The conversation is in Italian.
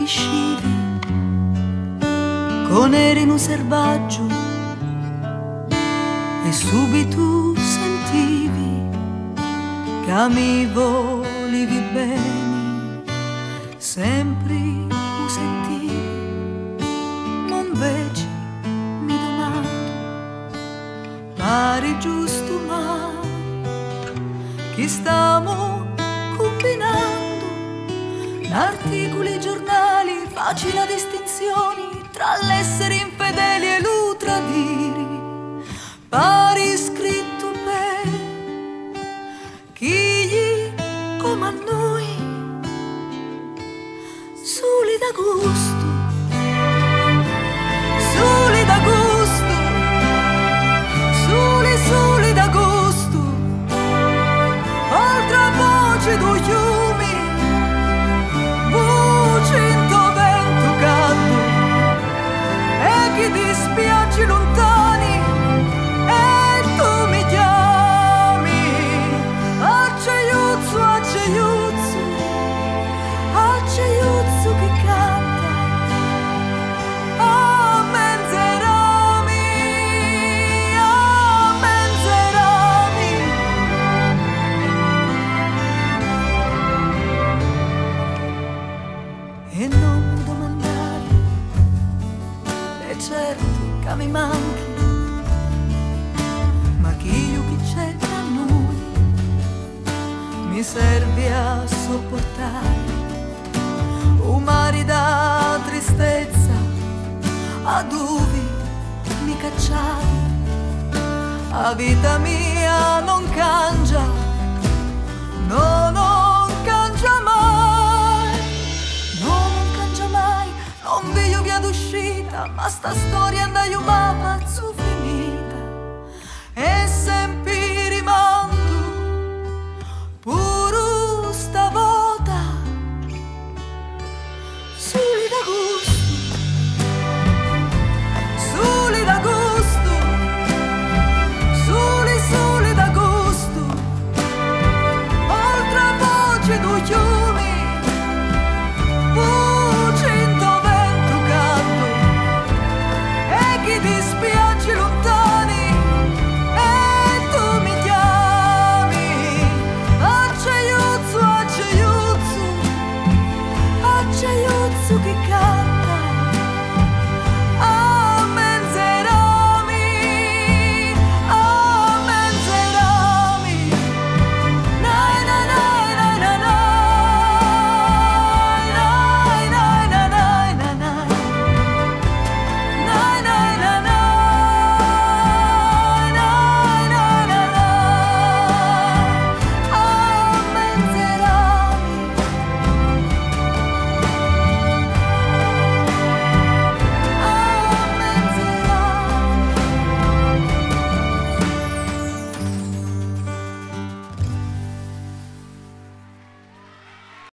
colpiscivi con erino selvaggio e subito sentivi che mi volevi bene, sempre lo sentivi, ma invece mi domando, pare giusto ma chi stiamo combinando? Articoli, giornali, facile distinzioni tra l'essere infedeli e lo tradire, pari scritto per chi come a noi, soli d'agosto, soli d'agosto, soli d'agosto, oltre voce do fiumi, voce in to vento caldo, e chi dispiace lontani, e tu mi chiami, acceiuzzo, acceiuzzo, acceiuzzo che canta, a menzerami, a menzerami. E non mi domandare, è certo che mi manchi, ma che io che c'è tra noi mi serve a sopportare un mare da tristezza a dove mi cacciavi. La vita mia non cangia, no, non cangia mai, no, non cangia mai, non vedo via d'uscita, ma sta storia andai io pazzo finita, e sempre rimando, pure stavolta, soli d'agosto, soli d'agosto, soli d'agosto, oltre voce do fiumi, voce in to vento caldo, e chi dispiace lontani, e tu mi chiami, acceiuzzo, acceiuzzo, acceiuzzo che canta.